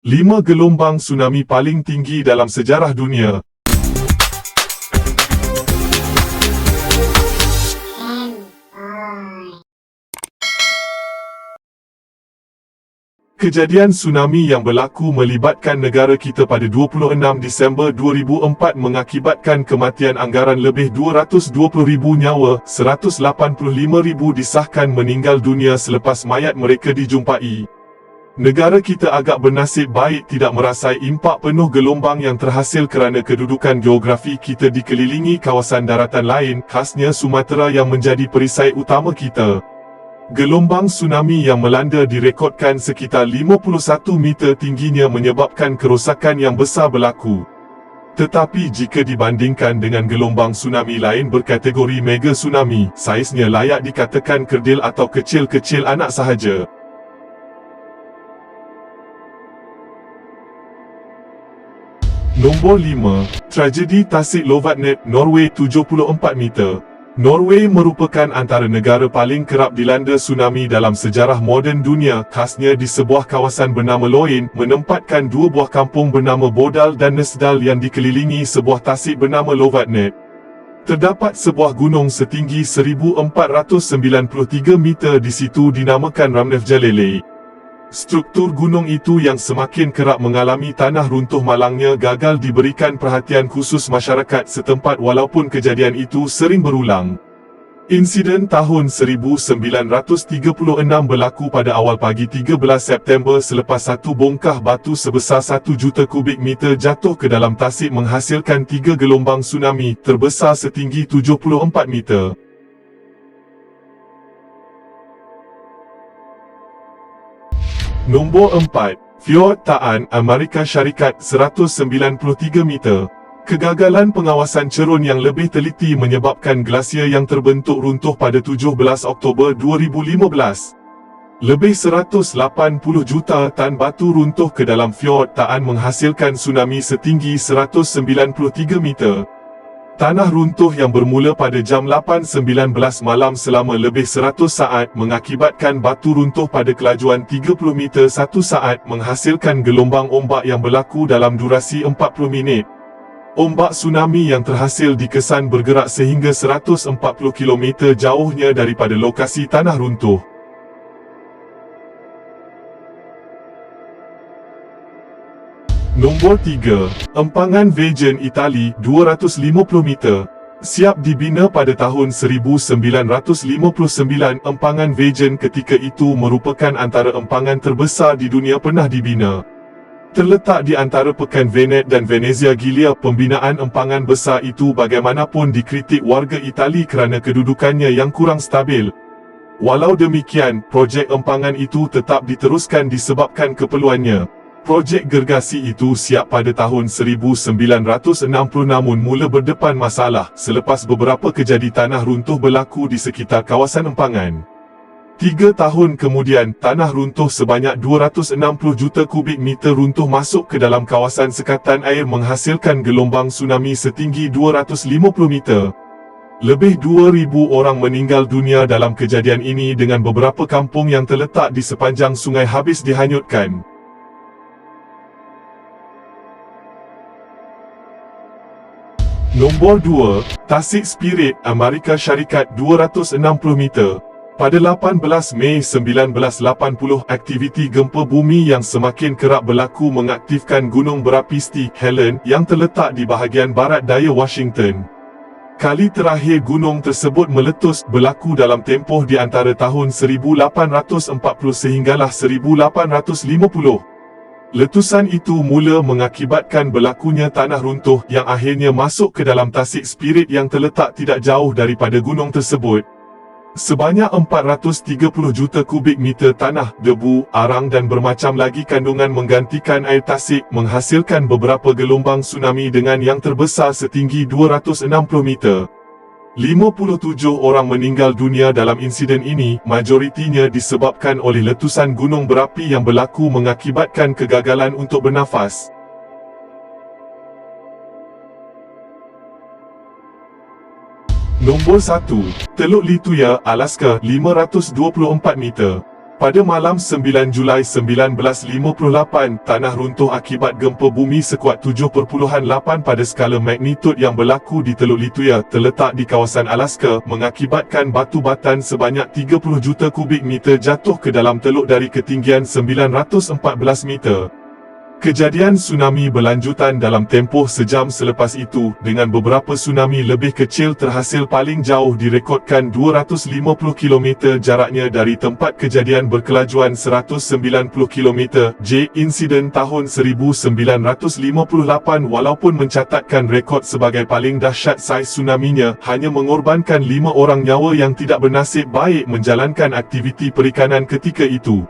5 gelombang tsunami paling tinggi dalam sejarah dunia. Kejadian tsunami yang berlaku melibatkan negara kita pada 26 Disember 2004 mengakibatkan kematian anggaran lebih 220,000 nyawa, 185,000 disahkan meninggal dunia selepas mayat mereka dijumpai. Negara kita agak bernasib baik tidak merasai impak penuh gelombang yang terhasil kerana kedudukan geografi kita dikelilingi kawasan daratan lain, khasnya Sumatera yang menjadi perisai utama kita. Gelombang tsunami yang melanda direkodkan sekitar 51 meter tingginya menyebabkan kerosakan yang besar berlaku. Tetapi jika dibandingkan dengan gelombang tsunami lain berkategori mega tsunami, saiznya layak dikatakan kerdil atau kecil-kecil anak sahaja. Nombor 5. Tragedi Tasik Lovatnet, Norway 74 meter. Norway merupakan antara negara paling kerap dilanda tsunami dalam sejarah moden dunia, khasnya di sebuah kawasan bernama Loen, menempatkan dua buah kampung bernama Bodal dan Nesdal yang dikelilingi sebuah tasik bernama Lovatnet. Terdapat sebuah gunung setinggi 1493 meter di situ dinamakan Ramnefjalele. Struktur gunung itu yang semakin kerap mengalami tanah runtuh malangnya gagal diberikan perhatian khusus masyarakat setempat walaupun kejadian itu sering berulang. Insiden tahun 1936 berlaku pada awal pagi 13 September selepas satu bongkah batu sebesar 1 juta kubik meter jatuh ke dalam tasik menghasilkan 3 gelombang tsunami terbesar setinggi 74 meter. Nombor 4. Fjord Taan, Amerika Syarikat 193 meter. Kegagalan pengawasan cerun yang lebih teliti menyebabkan glasier yang terbentuk runtuh pada 17 Oktober 2015. Lebih 180 juta tan batu runtuh ke dalam Fjord Taan menghasilkan tsunami setinggi 193 meter. Tanah runtuh yang bermula pada jam 8.19 malam selama lebih 100 saat mengakibatkan batu runtuh pada kelajuan 30 meter 1 saat menghasilkan gelombang ombak yang berlaku dalam durasi 40 minit. Ombak tsunami yang terhasil dikesan bergerak sehingga 140 km jauhnya daripada lokasi tanah runtuh. Nombor 3. Empangan Vejen Itali 250 meter. Siap dibina pada tahun 1959, empangan Vejen ketika itu merupakan antara empangan terbesar di dunia pernah dibina. Terletak di antara Pekan Venet dan Venezia Gilia, pembinaan empangan besar itu bagaimanapun dikritik warga Itali kerana kedudukannya yang kurang stabil. Walau demikian, projek empangan itu tetap diteruskan disebabkan keperluannya. Projek gergasi itu siap pada tahun 1960 namun mula berdepan masalah selepas beberapa kejadian tanah runtuh berlaku di sekitar kawasan empangan. 3 tahun kemudian, tanah runtuh sebanyak 260 juta kubik meter runtuh masuk ke dalam kawasan sekatan air menghasilkan gelombang tsunami setinggi 250 meter. Lebih 2,000 orang meninggal dunia dalam kejadian ini dengan beberapa kampung yang terletak di sepanjang sungai habis dihanyutkan. Nombor 2. Tasik Spirit, Amerika Syarikat 260 meter. Pada 18 Mei 1980, aktiviti gempa bumi yang semakin kerap berlaku mengaktifkan gunung berapi St. Helen yang terletak di bahagian barat daya Washington. Kali terakhir gunung tersebut meletus berlaku dalam tempoh di antara tahun 1840 sehinggalah 1850. Letusan itu mula mengakibatkan berlakunya tanah runtuh yang akhirnya masuk ke dalam tasik Spirit yang terletak tidak jauh daripada gunung tersebut. Sebanyak 430 juta kubik meter tanah, debu, arang dan bermacam lagi kandungan menggantikan air tasik menghasilkan beberapa gelombang tsunami dengan yang terbesar setinggi 260 meter. 57 orang meninggal dunia dalam insiden ini, majoritinya disebabkan oleh letusan gunung berapi yang berlaku mengakibatkan kegagalan untuk bernafas. Nombor 1. Teluk Lituya, Alaska 524 meter. Pada malam 9 Julai 1958, tanah runtuh akibat gempa bumi sekuat 7.8 pada skala magnitud yang berlaku di Teluk Lituya terletak di kawasan Alaska mengakibatkan batu batan sebanyak 30 juta kubik meter jatuh ke dalam teluk dari ketinggian 914 meter. Kejadian tsunami berlanjutan dalam tempoh sejam selepas itu, dengan beberapa tsunami lebih kecil terhasil paling jauh direkodkan 250 km jaraknya dari tempat kejadian berkelajuan 190 km. Insiden tahun 1958 walaupun mencatatkan rekod sebagai paling dahsyat saiz tsunaminya, hanya mengorbankan 5 orang nyawa yang tidak bernasib baik menjalankan aktiviti perikanan ketika itu.